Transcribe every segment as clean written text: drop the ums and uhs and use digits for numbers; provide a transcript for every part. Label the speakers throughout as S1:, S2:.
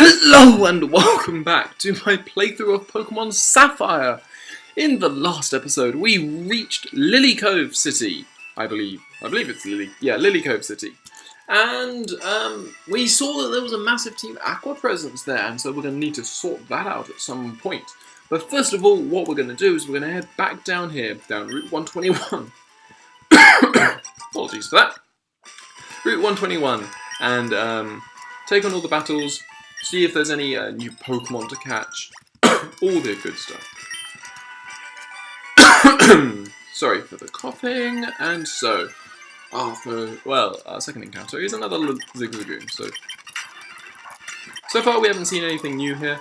S1: Hello and welcome back to my playthrough of Pokemon Sapphire. In the last episode, we reached Lily Cove City, I believe it's Lily Cove City. And we saw that there was a massive Team Aqua presence there, and so we're going to need to sort that out at some point. But first of all, what we're going to do is we're going to head back down here, down Route 121. Apologies for that. Route 121, and take on all the battles, see if there's any new Pokemon to catch, all the good stuff. Sorry for the coughing, and so, our second encounter is another Zigzagoon, so far we haven't seen anything new here,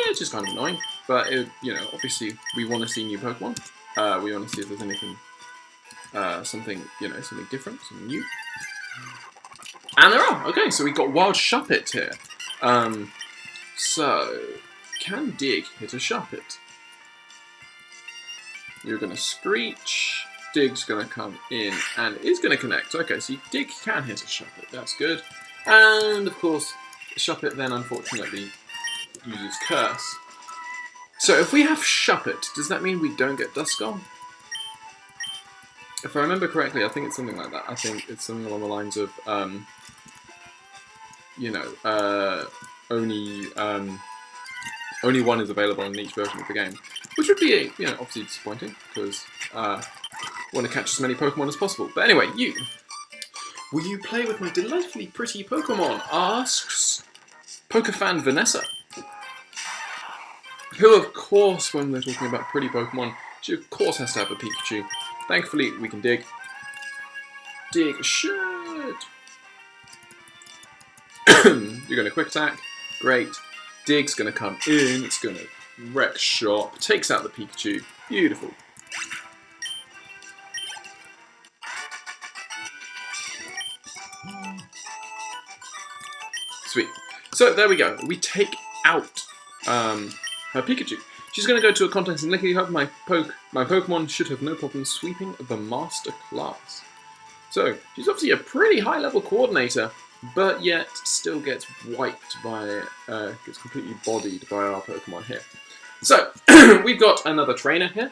S1: which is kind of annoying, but, obviously we want to see new Pokemon, we want to see if there's anything, something different, something new. And there are! Okay, so we've got Wild Shuppet here. So, can Dig hit a Shuppet? You're going to Screech, Dig's going to come in, and is going to connect. Okay, so Dig can hit a Shuppet, that's good. And, of course, Shuppet then, unfortunately, uses Curse. So, if we have Shuppet, does that mean we don't get Duskull? If I remember correctly, I think it's something like that. I think it's something along the lines of, only one is available in each version of the game, which would be, obviously disappointing because want to catch as many Pokemon as possible. But anyway, will you play with my delightfully pretty Pokemon? Asks Pokéfan Vanessa, who, of course, when we're talking about pretty Pokemon, she of course has to have a Pikachu. Thankfully, we can dig. Dig shit! You're going to quick attack. Great. Dig's going to come in. It's going to wreck shop. Takes out the Pikachu. Beautiful. Sweet. So there we go. We take out her Pikachu. She's going to go to a contest in Licky Hub. My Pokemon should have no problem sweeping the Master Class. So, she's obviously a pretty high-level coordinator, but yet still gets wiped by, gets completely bodied by our Pokemon here. So, we've got another trainer here.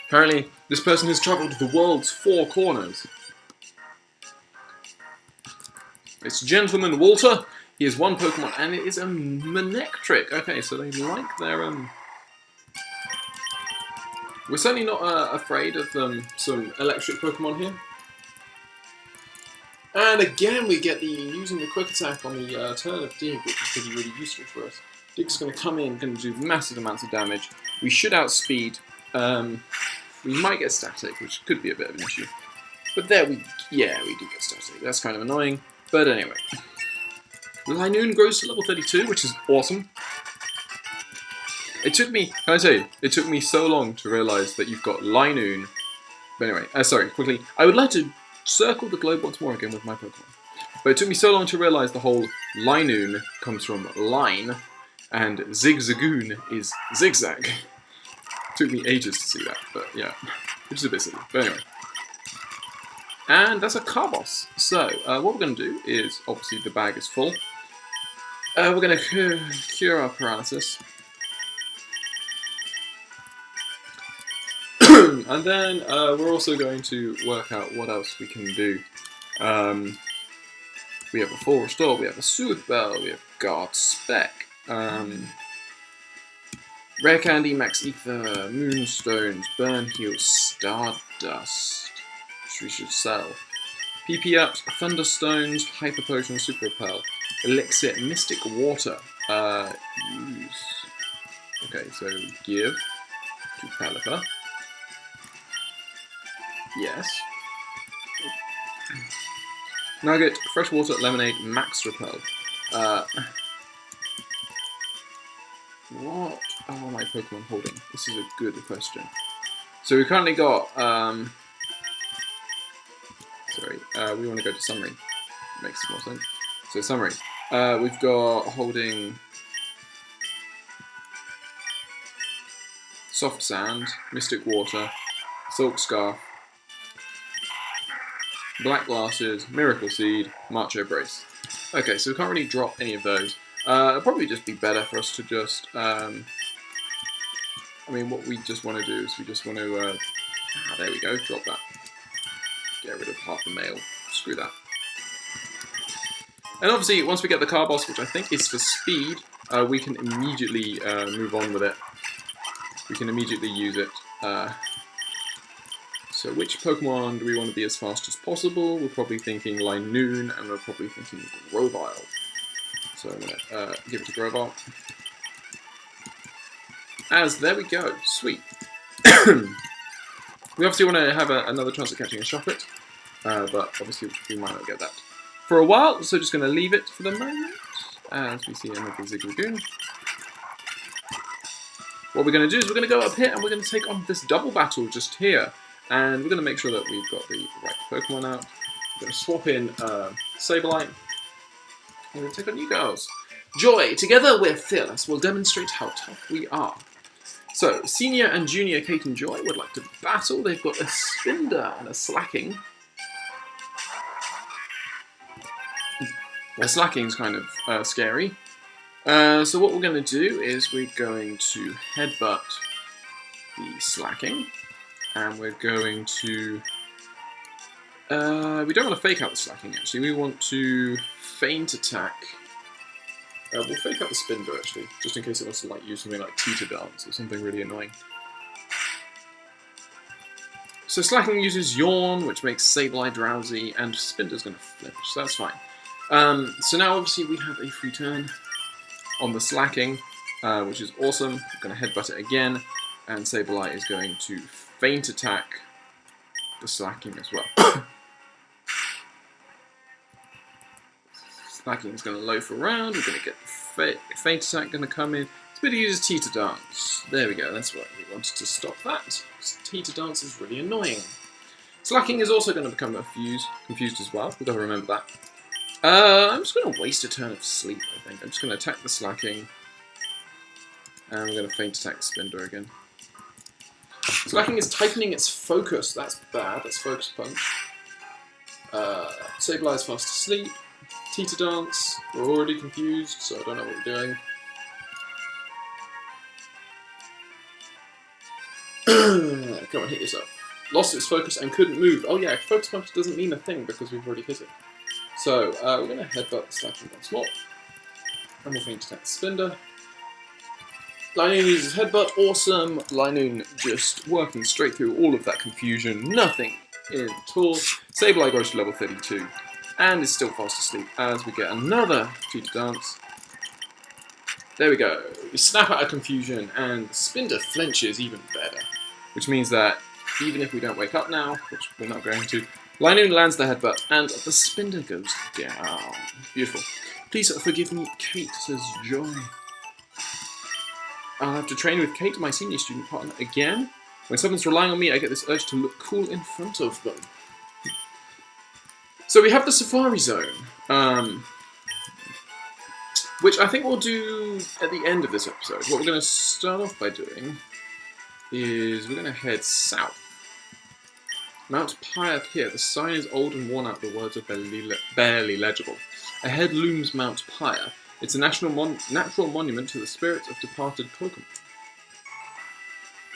S1: Apparently, this person has travelled the world's 4 corners. It's Gentleman Walter. He has one Pokemon, and it is a Manectric. Okay, so they like their, We're certainly not afraid of some electric Pokemon here. And again, we get using the quick attack on the turn of Dig, which is really useful for us. Dig's going to come in, going to do massive amounts of damage. We should outspeed. We might get static, which could be a bit of an issue. But there we do get static. That's kind of annoying. But anyway. Linoon grows to level 32, which is awesome. It took me, can I tell you, it took me so long to realise that you've got Linoon. But anyway, sorry, quickly. I would like to circle the globe once more again with my Pokemon. But it took me so long to realise the whole Linoon comes from line, and Zigzagoon is zigzag. It took me ages to see that, but yeah, which is a bit silly. But anyway. And that's a Carbos. So, what we're going to do is, obviously the bag is full. We're going to cure our paralysis. And then we're also going to work out what else we can do. We have a Full Restore, we have a Soothe Bell, we have Guard Spec, Rare Candy, Max Ether, Moonstones, Burn Heal, Stardust, which we should sell. PP Ups, Thunderstones, Hyper Potion, Super Repel, Elixir, Mystic Water, use. Okay, so give to Pelipper. Yes. Nugget, Freshwater, Lemonade, Max Repel. What are my Pokemon holding? This is a good question. So we've currently got, we want to go to summary. Makes more sense. So summary. We've got holding Soft Sand, Mystic Water, Silk Scarf, Black Glasses, Miracle Seed, Macho Brace. Okay, so we can't really drop any of those. It'll probably just be better for us to just... I mean, what we just want to do is we just want to... there we go, drop that. Get rid of half the mail. Screw that. And obviously, once we get the car boss, which I think is for speed, we can immediately move on with it. We can immediately use it. So which Pokemon do we want to be as fast as possible? We're probably thinking Linoon, and we're probably thinking Grovyle. So I'm going to give it to Grovyle. There we go. Sweet. We obviously want to have another chance at catching a Shufflet, but obviously we might not get that for a while, so just going to leave it for the moment, as we see another Zigzagoon. What we're going to do is we're going to go up here and we're going to take on this double battle just here, and we're going to make sure that we've got the right Pokemon out. We're going to swap in Sableye, and we're going to take on you girls. Joy, together we're fearless, we'll demonstrate how tough we are. So, Senior and Junior Kate and Joy would like to battle. They've got a Spinder and a Slacking. The Slacking's kind of scary. So what we're going to do is we're going to headbutt the Slacking. And we're going to... we don't want to fake out the Slacking, actually. We want to feint attack... we'll fake out the Spinder, actually, just in case it wants to use something like Teeter Dance or something really annoying. So Slacking uses Yawn, which makes Sableye drowsy, and Spinder's going to flinch, so that's fine. So now, obviously, we have a free turn on the Slacking, which is awesome. I'm going to headbutt it again, and Sableye is going to feint attack the Slacking as well. Slacking is going to loaf around. We're going to get the feint attack going to come in. Spinner uses Teeter Dance. There we go. That's what we wanted to stop that. Teeter Dance is really annoying. Slacking is also going to become confused as well. We've got to remember that. I'm just going to waste a turn of sleep, I think. I'm just going to attack the Slacking. And we're going to feint attack the Spinder again. Slacking is tightening its focus. That's bad. That's Focus Punch. Sableye is fast asleep. Teeter Dance. We're already confused, so I don't know what we're doing. Come on, hit yourself. Lost its focus and couldn't move. Oh yeah, Focus Punch doesn't mean a thing because we've already hit it. So, we're going to headbutt the Slacking once more. And we'll feint attack the Spinder. Linoon uses Headbutt. Awesome. Linoon just working straight through all of that confusion. Nothing in at all. Sableye goes to level 32. And is still fast asleep as we get another Teeter Dance. There we go. We snap out of confusion and the Spinder flinches even better. Which means that even if we don't wake up now, which we're not going to, Linoon lands the headbutt, and the Spinder goes down. Beautiful. Please forgive me, Kate, says Joy. I'll have to train with Kate, my senior student partner, again. When someone's relying on me, I get this urge to look cool in front of them. So we have the Safari Zone, which I think we'll do at the end of this episode. What we're going to start off by doing is we're going to head south. Mount Pyre up here. The sign is old and worn out, the words are barely legible. Ahead looms Mount Pyre. It's a natural monument to the spirits of departed Pokemon.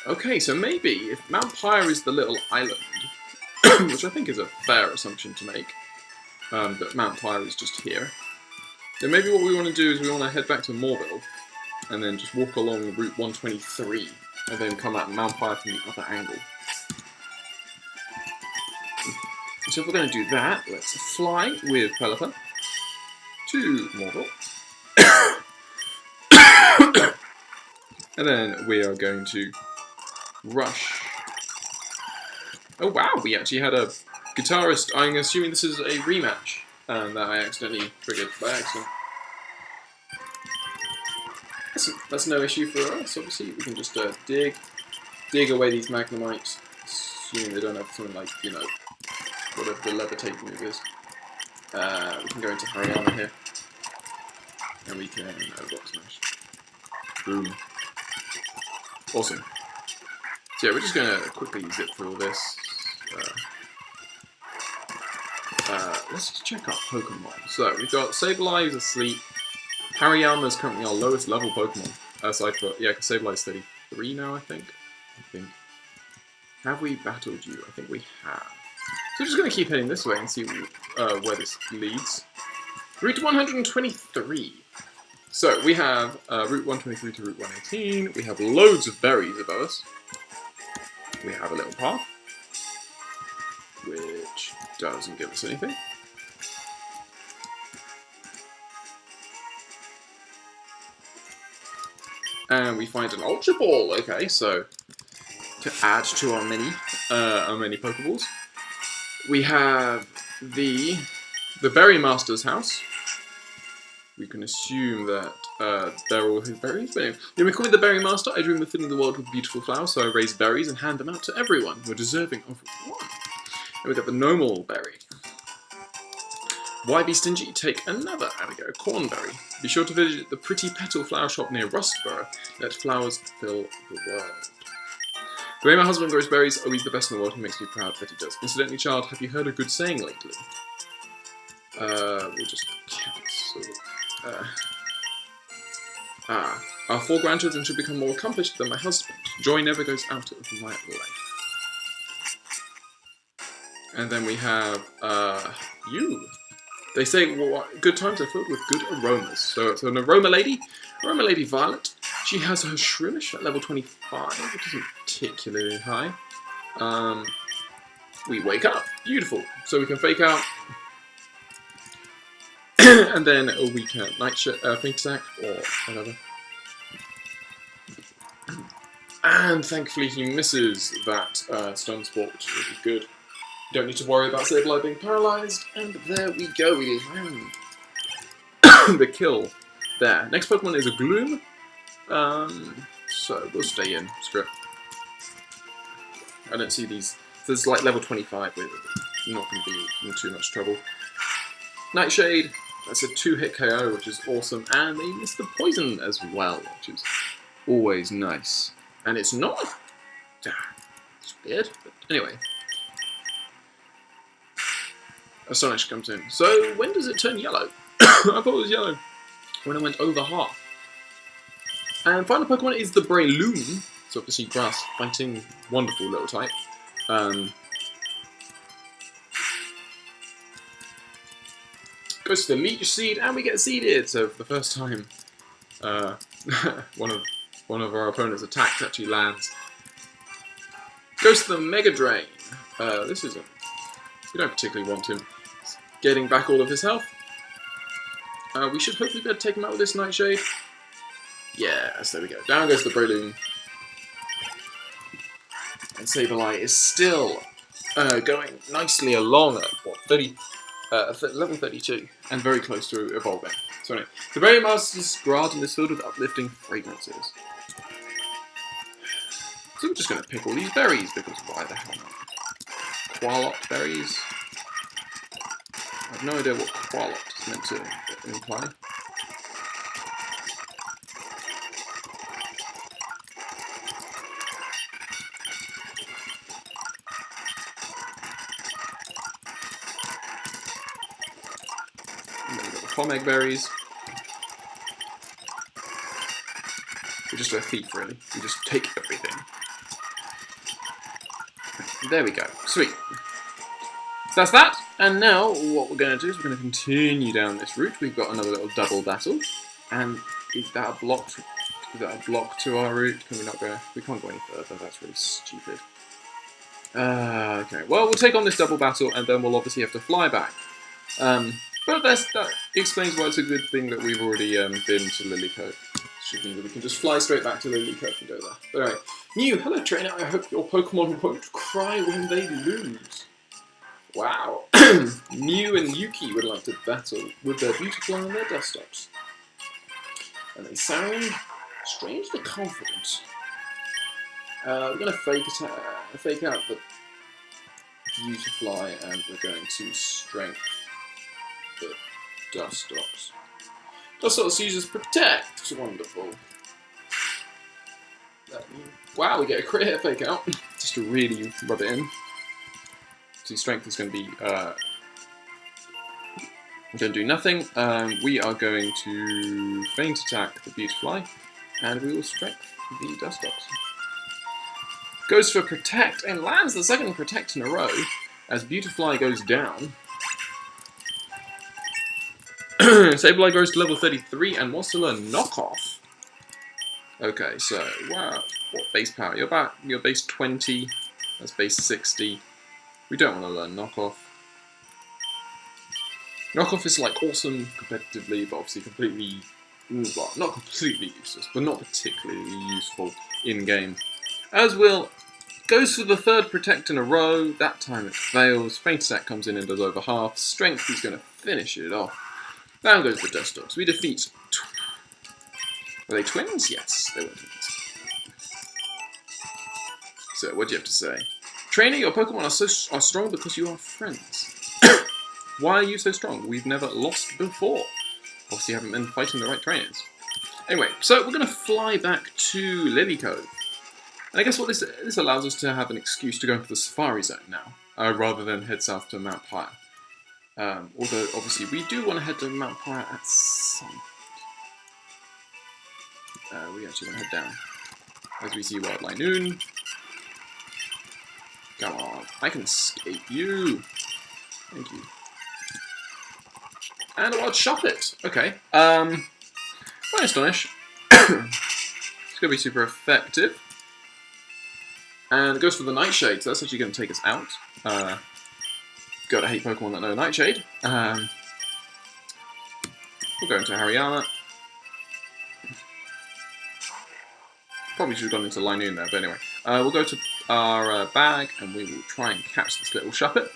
S1: Okay, so maybe if Mount Pyre is the little island, which I think is a fair assumption to make, that Mount Pyre is just here, then maybe what we want to do is we want to head back to Moorville, and then just walk along Route 123, and then come at Mount Pyre from the other angle. So if we're going to do that, let's fly with Pelipper to Moorville. And then we are going to rush. Oh wow, we actually had a guitarist. I'm assuming this is a rematch that I accidentally triggered by accident. That's no issue for us, obviously. We can just dig away these Magnemites, assuming they don't have something like, you know, whatever the levitate move is. We can go into Haryana here. And we can Rock Smash. Boom. Awesome. So yeah, we're just going to quickly zip through all this. let's just check our Pokemon. So we've got Sableye is asleep. Hariyama is currently our lowest level Pokemon. Aside from, yeah, because Sableye is 33 now, I think. Have we battled you? I think we have. So we're just going to keep heading this way and see where this leads. Route 123. So we have Route 123 to Route 118. We have loads of berries above us. We have a little path, which doesn't give us anything. And we find an Ultra Ball. Okay, so to add to our many Pokeballs, we have the Berry Master's house. We can assume that they're all his berries. But anyway, we call me the Berry Master. I dream of filling the world with beautiful flowers, so I raise berries and hand them out to everyone who are deserving of one. And we got the Normal Berry. Why be stingy? Take another. There we go, Cornberry. Be sure to visit the Pretty Petal Flower Shop near Rustborough. Let flowers fill the world. The way my husband grows berries, oh, he's the best in the world. He makes me proud that he does. Incidentally, child, have you heard a good saying lately? We'll just cancel. Our 4 grandchildren should become more accomplished than my husband. Joy never goes out of my life. And then we have, you. They say good times are filled with good aromas. So it's an Aroma Lady Violet. She has her Shroomish at level 25, which isn't particularly high. We wake up. Beautiful. So we can fake out. And then we can Fake Sack or whatever. And thankfully he misses that Stone Sport, which is really good. Don't need to worry about Sableye being paralysed, and there we go, we land the kill there. Next Pokemon is a Gloom, so we'll stay in, script. I don't see these, there's like level 25, we're not going to be in too much trouble. Nightshade, that's a 2-hit KO, which is awesome, and they miss the poison as well, which is always nice. And it's not, it's weird, but anyway. Astonish comes in. So, when does it turn yellow? I thought it was yellow when it went over half. And final Pokemon is the Breloom. So obviously grass fighting, wonderful little type. Goes to the Leech Seed, and we get seeded. So for the first time, one of our opponent's attacks actually lands. Goes to the Mega Drain. This isn't. We don't particularly want him getting back all of his health. We should hopefully be able to take him out with this Nightshade. Yes, there we go. Down goes the Breloom. And Sableye is still going nicely along at, what, level 32, and very close to evolving. So anyway, the Berry Master's garden is filled with uplifting fragrances. So we're just going to pick all these berries, because why the hell not? Qualot berries. I have no idea what Qualot is meant to imply. And then we've got the Pomeg berries. We're just a thief, really. We just take everything. There we go. Sweet. So that's that. And now what we're going to do is we're going to continue down this route. We've got another little double battle. And is that a block? Is that a block to our route? Can we not go? We can't go any further. That's really stupid. Okay. Well, we'll take on this double battle, and then we'll obviously have to fly back. But that explains why it's a good thing that we've already been to Lilycoat. Should mean that we can just fly straight back to Lilycoat and go there. But anyway, Mew, hello trainer, I hope your Pokemon won't cry when they lose. Wow. Mew and Yuki would like to battle with their Beautiful and their Dustops. And they sound strangely confident. We're going to fake out the Beautifly, and we're going to strength the Dustops. Dustops uses Protect. It's wonderful. Wow, we get a crit hit fake out. Just to really rub it in. See, strength is going to be We're going to do nothing. We are going to feint attack the Beautifly, and we will strength the Dustox. Goes for Protect and lands the second Protect in a row as Beautifly goes down. Sableye grows to level 33 and wants to learn Knockoff. Okay, so wow, what base power? You're base 20. That's base 60. We don't want to learn Knockoff. Knockoff is like awesome competitively, but obviously completely, well, not completely useless, but not particularly useful in game. As will goes for the third Protect in a row. That time it fails. Feint Attack comes in and does over half. Strength is going to finish it off. Down goes the Dustox. We defeat. Were they twins? Yes, they were twins. So, what do you have to say? Trainer, your Pokemon are strong because you are friends. Why are you so strong? We've never lost before. Obviously, you haven't been fighting the right trainers. Anyway, so we're going to fly back to Lily Cove. And I guess what this allows us to have an excuse to go into the Safari Zone now, rather than head south to Mount Pyre. Although, obviously, we do want to head to Mount Pyre at some point. We actually want to head down. As we see Wild Linoon. Come on, I can escape you. Thank you. And a Wild Shuppet. Okay. Quite Astonish. It's going to be super effective. And it goes for the Nightshade, so that's actually going to take us out. Gotta hate Pokemon that know Nightshade. We'll go into Hariyama. Probably should have gone into Linoon there, but anyway. We'll go to our bag, and we will try and catch this little Shuppet.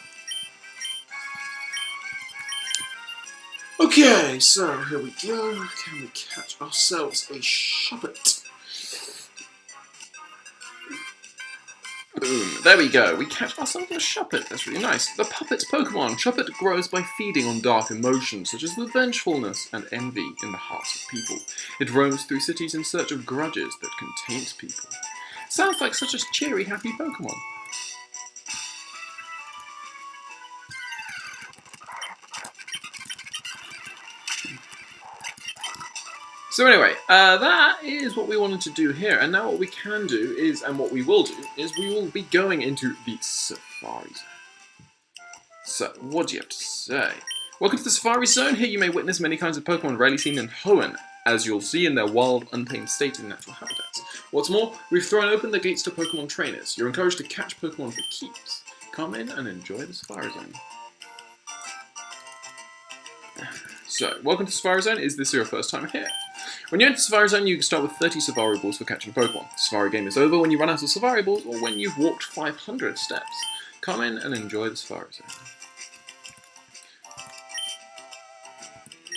S1: Okay, so here we go. Can we catch ourselves a Shuppet? Boom, there we go. We catch ourselves a Shuppet. That's really nice. The Puppet's Pokemon. Shuppet grows by feeding on dark emotions, such as the vengefulness and envy in the hearts of people. It roams through cities in search of grudges that can taint people. Sounds like such a cheery, happy Pokemon. So anyway, that is what we wanted to do here, and now what we can do is, and what we will do, is we will be going into the Safari Zone. So, what do you have to say? Welcome to the Safari Zone. Here you may witness many kinds of Pokemon rarely seen in Hoenn, as you'll see in their wild, untamed state in natural habitats. What's more, we've thrown open the gates to Pokemon trainers. You're encouraged to catch Pokemon for keeps. Come in and enjoy the Safari Zone. So, welcome to Safari Zone. Is this your first time here? When you enter Safari Zone, you can start with 30 Safari Balls for catching Pokemon. The Safari game is over when you run out of Safari Balls or when you've walked 500 steps. Come in and enjoy the Safari Zone.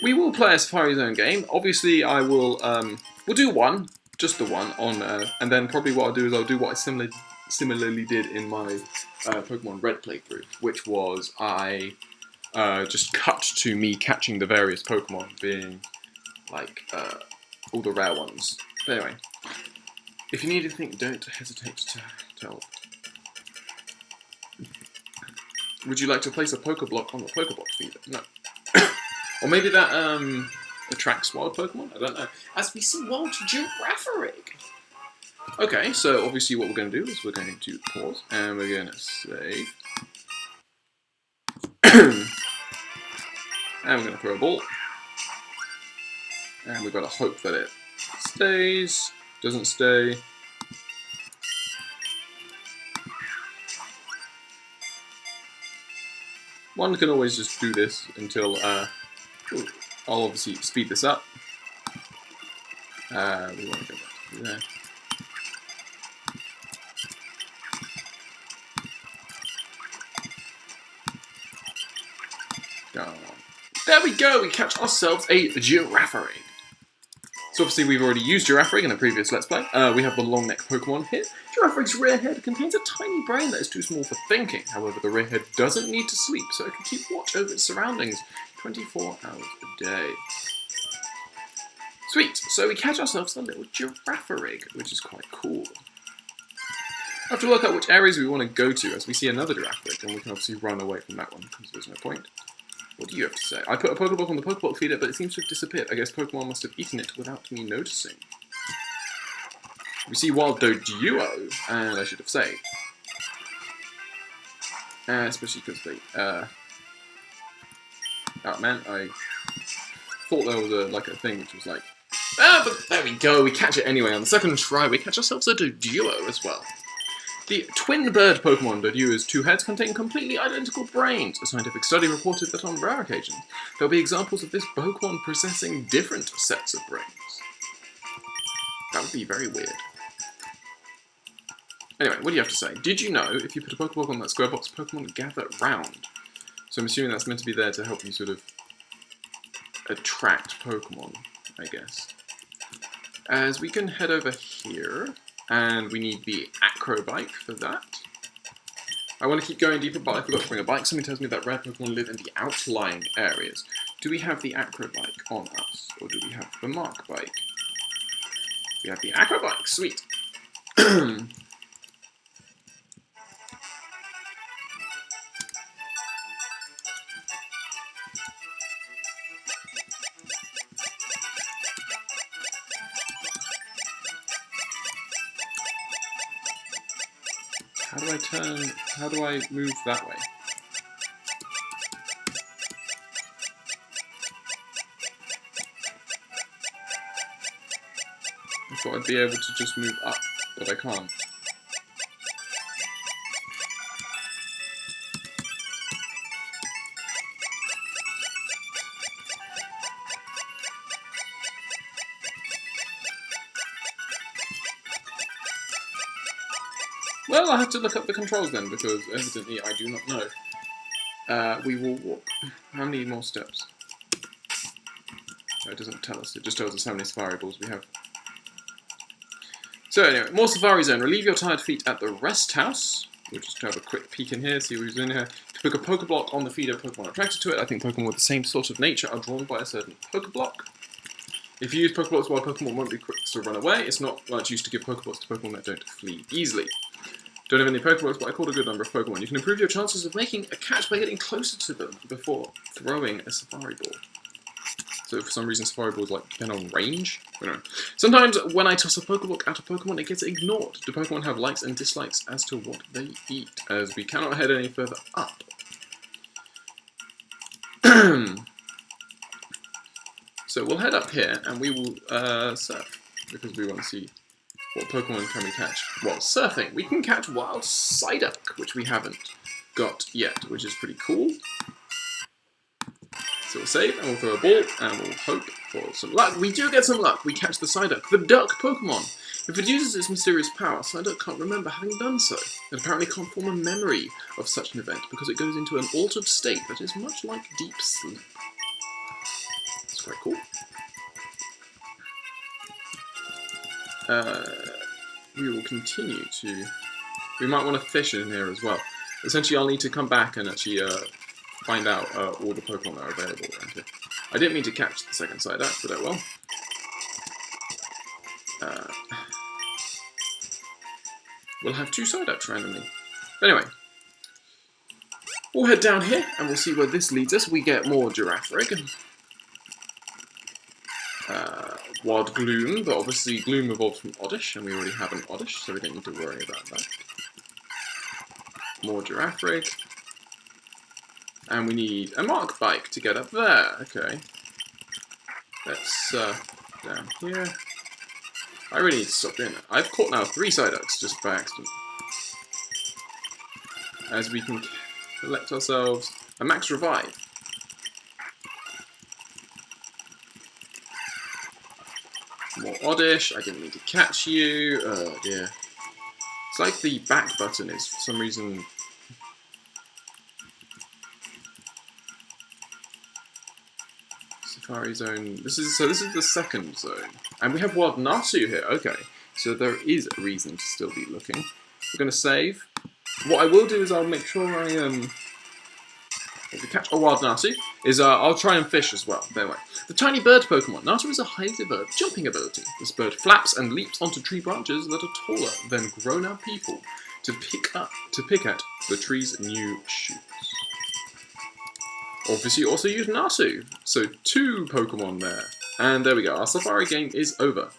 S1: We will play a Safari Zone game. Obviously, I will, we'll do one, just the one, on, and then probably what I'll do is I'll do what I similarly did in my Pokemon Red playthrough, which was I just cut to me catching the various Pokemon, being like all the rare ones. But anyway, if you need anything, don't hesitate to tell. Would you like to place a Pokeblock on the Pokeblock feeder? No. Or maybe that attracts wild Pokemon? I don't know. As we see wild Girafarig. Okay, so obviously what we're going to do is we're going to pause and we're going to save. And we're going to throw a ball. And we've got to hope that it stays, doesn't stay. One can always just do this until, I'll obviously speed this up. We want to go back to there. Go on. There we go, we catch ourselves a Girafarig. So obviously we've already used Girafarig in a previous Let's Play. We have the long neck Pokemon here. Girafarig's rear head contains a tiny brain that is too small for thinking. However, the rear head doesn't need to sleep, so it can keep watch over its surroundings 24 hours a day. Sweet, so we catch ourselves a little Girafarig, which is quite cool. I have to work out which areas we want to go to, as we see another Girafarig, and we can obviously run away from that one, because there's no point. What do you have to say? I put a Pokeblock on the Pokeblock feeder, but it seems to have disappeared. I guess Pokemon must have eaten it without me noticing. We see Wild Doduo, and I should have saved. Especially because they, oh man, I thought there was a thing which was like, but there we go, we catch it anyway. On the second try, we catch ourselves a Doduo as well. The twin bird Pokemon Doduo's two heads contain completely identical brains. A scientific study reported that on rare occasions, there will be examples of this Pokemon possessing different sets of brains. That would be very weird. Anyway, what do you have to say? Did you know if you put a Pokeball on that square box, Pokemon gather round? So I'm assuming that's meant to be there to help you sort of attract Pokemon, I guess. As we can head over here, and we need the Acro Bike for that. I want to keep going deeper, but I forgot to bring a bike. Something tells me that rare Pokemon live in the outlying areas. Do we have the Acro Bike on us, or do we have the Mark Bike? We have the Acro Bike, sweet. How do I move that way? I thought I'd be able to just move up, but I can't. Well, I'll have to look up the controls then, because evidently I do not know. We will walk. How many more steps? It doesn't tell us, it just tells us how many Safari balls we have. So anyway, more Safari Zone. Relieve your tired feet at the rest house. We'll just have a quick peek in here, see who's in here. To pick a Pokeblock on the feeder, Pokemon attracted to it. I think Pokemon with the same sort of nature are drawn by a certain Pokeblock. If you use Pokeblocks while Pokemon won't be quick to run away, it's not much use to give Pokeblocks to Pokemon that don't flee easily. Don't have any Pokeblocks, but I caught a good number of Pokemon. You can improve your chances of making a catch by getting closer to them before throwing a Safari Ball. So for some reason Safari Balls depend on range? I don't know. Sometimes when I toss a Pokeblock at a Pokemon, it gets ignored. Do Pokemon have likes and dislikes as to what they eat? As we cannot head any further up. So we'll head up here and we will surf, because we want to see what Pokemon can we catch. Well, surfing. We can catch Wild Psyduck, which we haven't got yet, which is pretty cool. So we'll save, and we'll throw a ball, and we'll hope for some luck. We do get some luck. We catch the Psyduck, the duck Pokemon. If it uses its mysterious power, Psyduck can't remember having done so. It apparently can't form a memory of such an event, because it goes into an altered state that is much like deep sleep. It's quite cool. We will continue to... We might want to fish in here as well. Essentially, I'll need to come back and actually find out all the Pokemon that are available around here. I didn't mean to catch the second Psyduck, but I will. We'll have two Psyducks randomly. Anyway, we'll head down here and we'll see where this leads us. We get more Girafarig. Wild Gloom, but obviously Gloom evolved from Oddish, and we already have an Oddish, so we don't need to worry about that. More Girafarig. And we need a Mark Bike to get up there. Okay. Let's, down here. I really need to stop doing that. I've caught now 3 Psyducks just by accident. As we can collect ourselves a Max Revive. More Oddish. I didn't mean to catch you. Oh dear. It's like the back button is, for some reason... Safari Zone. This is the second zone. And we have Wild Natu here. Okay. So there is a reason to still be looking. We're going to save. What I will do is I'll make sure I, if we catch a Wild Natu, is I'll try and fish as well. But anyway. The tiny bird Pokemon. Natu is a highly developed jumping ability. This bird flaps and leaps onto tree branches that are taller than grown-up people to pick at the tree's new shoots. Obviously, also use Nasu. So 2 Pokemon there. And there we go. Our Sapphire game is over.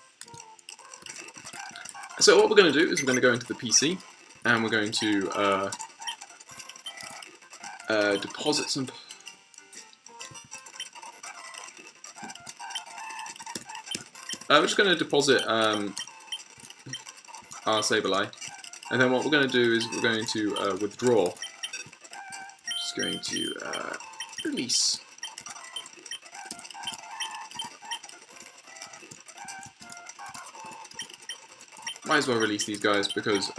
S1: So what we're going to do is we're going to go into the PC. And we're going to deposit some... we're just going to deposit our Sableye. And then what we're going to do is we're going to withdraw. Just going to release. Might as well release these guys because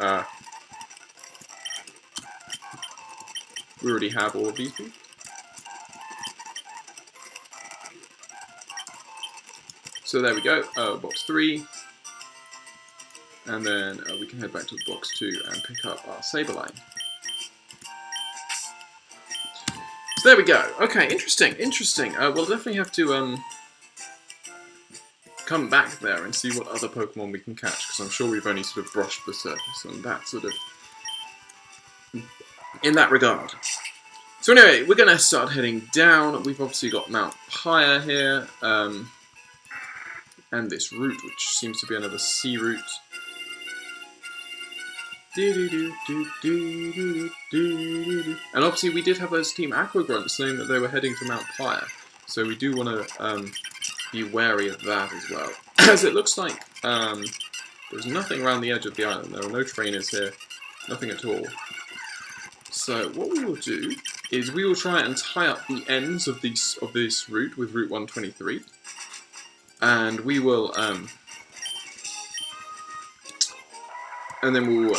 S1: we already have all of these people. So there we go, box 3. And then we can head back to box 2 and pick up our Sableye. So there we go. Okay, interesting. We'll definitely have to come back there and see what other Pokemon we can catch, because I'm sure we've only sort of brushed the surface on that sort of... in that regard. So anyway, we're going to start heading down. We've obviously got Mount Pyre here, and this route, which seems to be another sea route. And obviously we did have those Team Aqua Grunts saying that they were heading to Mount Pyre, so we do want to be wary of that as well. As it looks like there's nothing around the edge of the island. There are no trainers here, nothing at all. So what we will do is we will try and tie up the ends of this route with Route 123, and we will and then we'll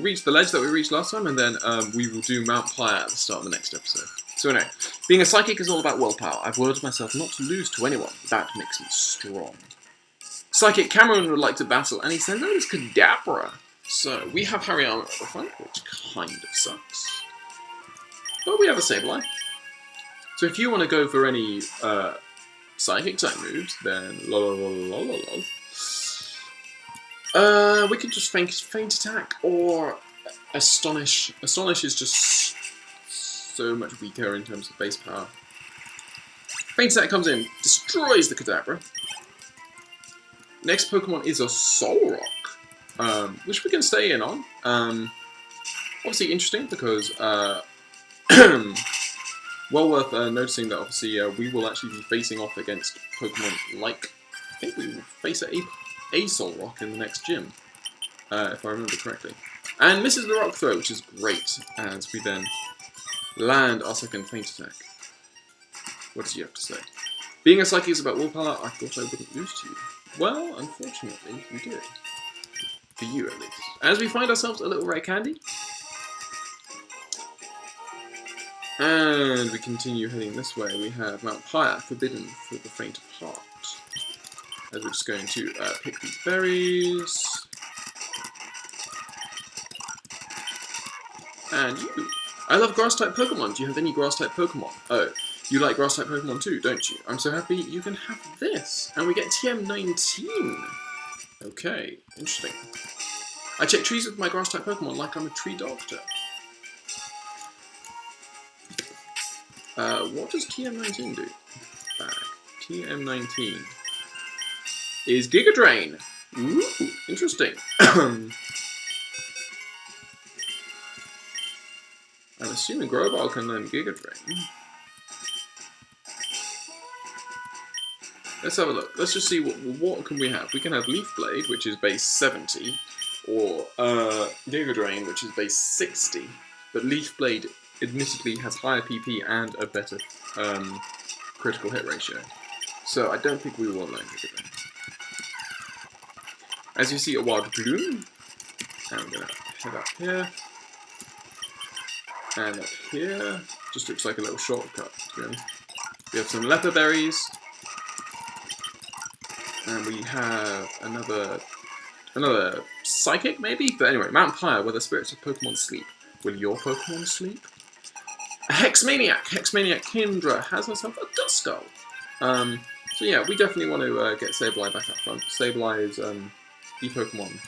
S1: reach the ledge that we reached last time, and then we will do Mount Pyre at the start of the next episode. So anyway, being a psychic is all about willpower. I've worded myself not to lose to anyone. That makes me strong. Psychic Cameron would like to battle, and he sends out his Kadabra. So we have Hariyama at the front, which kind of sucks. But we have a Sableye. So if you want to go for any psychic type moves, then we could just feint attack or astonish. Astonish is just so much weaker in terms of base power. Feint attack comes in, destroys the Kadabra. Next Pokemon is a Solrock, which we can stay in on. Obviously interesting because well worth noticing that obviously we will actually be facing off against Pokemon like, I think we will face a Solrock in the next gym, if I remember correctly. And misses the Rock Throw, which is great, as we then land our second feint attack. What does you have to say? Being a Psychic is about willpower, I thought I wouldn't lose to you. Well, unfortunately, you did. For you, at least. As we find ourselves a little rare candy. And we continue heading this way. We have Mount Pyre, forbidden for the faint of heart. As we're just going to pick these berries. And you. I love grass-type Pokemon. Do you have any grass-type Pokemon? Oh, you like grass-type Pokemon too, don't you? I'm so happy you can have this. And we get TM19. Okay, interesting. I check trees with my grass-type Pokemon like I'm a tree doctor. What does TM19 do? Back. TM19 is Giga Drain. Ooh, interesting. I'm assuming Groball can learn Giga Drain. Let's have a look. Let's just see what can we have. We can have Leaf Blade, which is base 70, or Giga Drain, which is base 60. But Leaf Blade admittedly has higher PP and a better critical hit ratio. So I don't think we will learn Giga Drain. As you see, a Wild Gloom. And I'm going to head up here. And up here. Just looks like a little shortcut, to be honest. We have some Leper Berries. And we have another Psychic, maybe? But anyway, Mount Pyre, where the spirits of Pokemon sleep. Will your Pokemon sleep? A Hexmaniac! Hexmaniac Kindra has herself a Duskull. So yeah, we definitely want to get Sableye back up front. Sableye is the Pokemon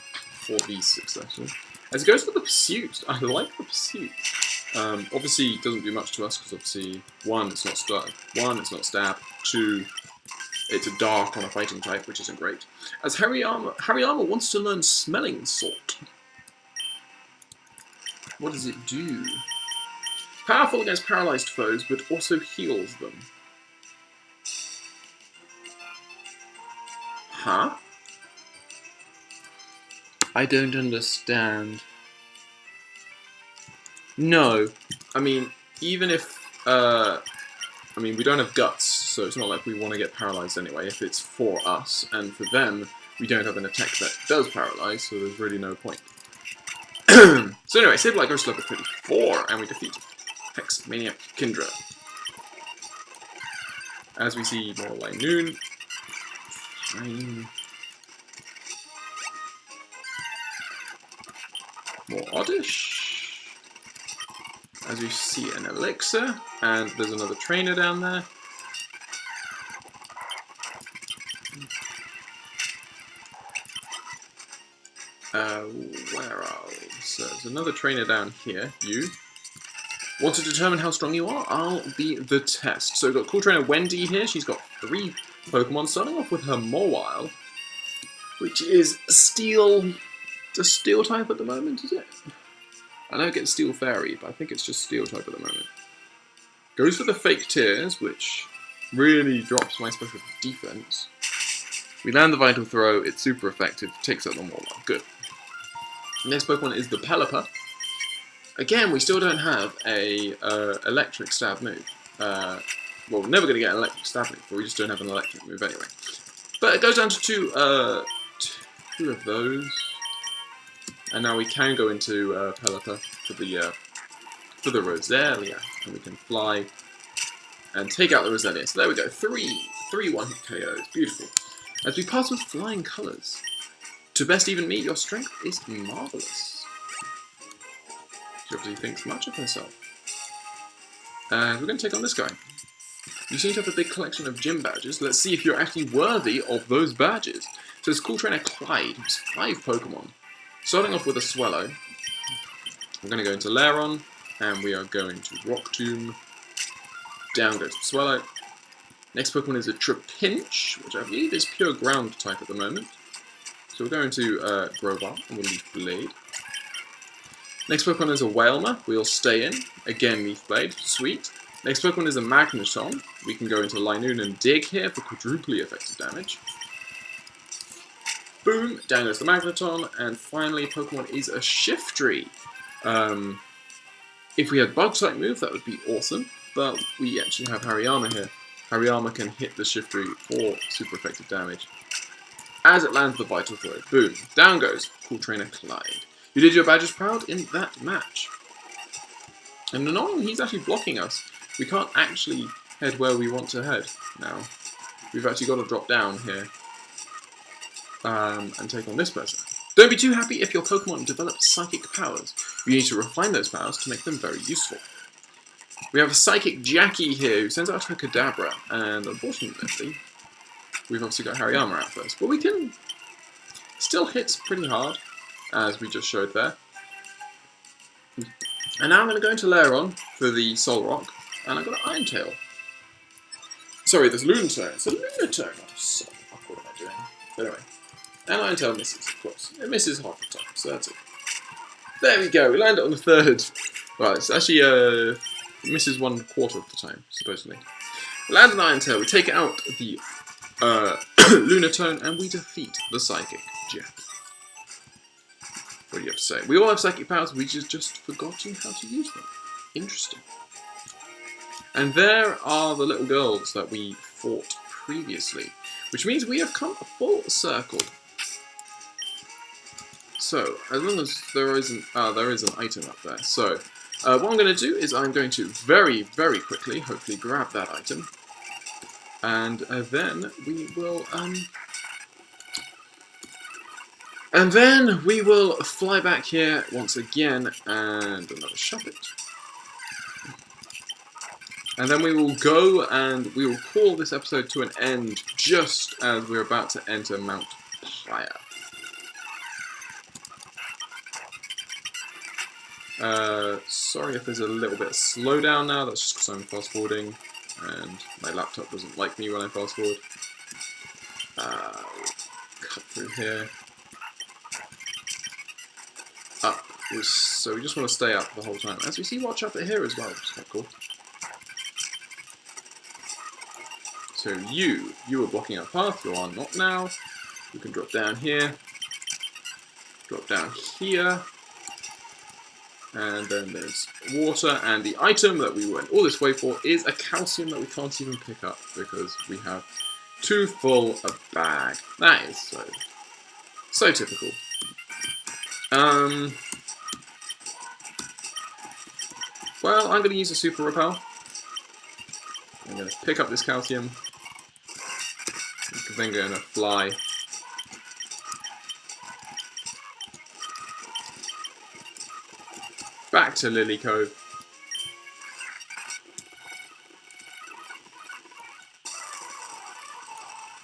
S1: for these successful. As it goes for the Pursuit. I like the Pursuit. Obviously, it doesn't do much to us because obviously, one, it's not stab. Two, it's a dark on a fighting type, which isn't great. As Hariyama wants to learn Smelling Salt. What does it do? Powerful against paralyzed foes, but also heals them. Huh? I don't understand. No. I mean, even if... I mean, we don't have guts, so it's not like we want to get paralyzed anyway, if it's for us. And for them, we don't have an attack that does paralyze, so there's really no point. So anyway, Sableye goes to level 34, and we defeat Hex Maniac Kindra. As we see more Linoon. More Oddish. As we see an Elixir, and there's another trainer down there. Where are we? So there's another trainer down here. You. Want to determine how strong you are? I'll be the test. So we've got cool trainer Wendy here. She's got 3 Pokemon, starting off with her Mawile, which is Steel... It's a Steel type at the moment, is it? I know it gets Steel Fairy, but I think it's just Steel type at the moment. Goes for the Fake Tears, which really drops my special defense. We land the Vital Throw, it's super effective, takes out the Mawile. Good. The next Pokemon is the Pelipper. Again, we still don't have a electric stab move. Well, we're never going to get an electric stab move, but we just don't have an electric move anyway. But it goes down to two of those. And now we can go into Pelipper for the Roselia, and we can fly and take out the Roselia. So there we go, 3 one-hit KOs, beautiful. As we pass with flying colours. To best even me, your strength is marvellous. She obviously thinks much of herself. And we're going to take on this guy. You seem to have a big collection of gym badges. Let's see if you're actually worthy of those badges. So it's cool trainer Clyde, who's 5 Pokemon. Starting off with a Swellow. We're going to go into Lairon, and we are going to Rock Tomb. Down goes Swellow. Next Pokemon is a Trapinch, which I believe is pure ground type at the moment. So we're going to Grovar, and we'll Leaf Blade. Next Pokemon is a Wailmer, we'll stay in. Again, Leaf Blade, sweet. Next Pokemon is a Magneton. We can go into Linoon and Dig here for quadruply effective damage. Boom, down goes the Magneton. And finally, Pokemon is a Shiftry. If we had Bug-type move, that would be awesome. But we actually have Hariyama here. Hariyama can hit the Shiftry for super effective damage. As it lands the Vital Throw, boom, down goes cool trainer Clyde. You did your badges proud in that match. And annoyingly, he's actually blocking us. We can't actually head where we want to head now. We've actually got to drop down here and take on this person. Don't be too happy if your Pokemon develop psychic powers. You need to refine those powers to make them very useful. We have a Psychic Jackie here who sends out her Kadabra, and unfortunately, we've obviously got Hariyama out first. But we can still hit pretty hard, as we just showed there. And now I'm going to go into Lairon for the Soul Rock, and I've got an Iron Tail. Sorry, there's Lunatone. It's a Lunatone, not a Soul Rock. What am I doing? Anyway, and Iron Tail misses, of course. It misses half the time, so that's it. There we go, we landed on the 3rd. Right, it's actually it misses 1/4 of the time, supposedly. We land an Iron Tail, we take out the Lunatone, and we defeat the Psychic Jackie. What do you have to say? We all have psychic powers, we just forgotten how to use them. Interesting. And there are the little girls that we fought previously, which means we have come full circle. So, as long as there is an item up there. So, what I'm going to do is I'm going to very, very quickly, hopefully grab that item. And then we will, and then we will fly back here once again and another Shuppet. And then we will go and we will call this episode to an end just as we're about to enter Mount Playa. Sorry if there's a little bit of slowdown now, that's just because I'm fast forwarding and my laptop doesn't like me when I fast forward. Cut through here. Up. So we just want to stay up the whole time. As we see, watch up at here as well, which is quite cool. So you are blocking our path, you are not now. You can drop down here. Drop down here. And then there's water, and the item that we went all this way for is a calcium that we can't even pick up because we have too full a bag. That is so typical. Well, I'm going to use a super repel. I'm going to pick up this calcium. I'm then going to fly. Back to Lily Cove.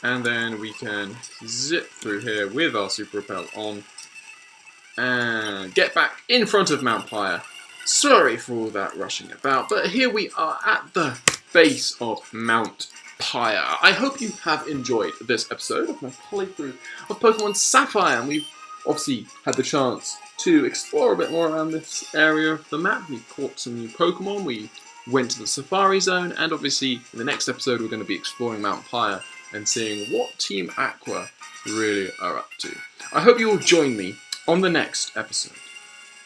S1: And then we can zip through here with our super repel on and get back in front of Mount Pyre. Sorry for all that rushing about, but here we are at the base of Mount Pyre. I hope you have enjoyed this episode of my playthrough of Pokemon Sapphire, and we've obviously had the chance to explore a bit more around this area of the map. We caught some new Pokemon, we went to the Safari Zone, and obviously in the next episode we're going to be exploring Mount Pyre and seeing what Team Aqua really are up to. I hope you will join me on the next episode.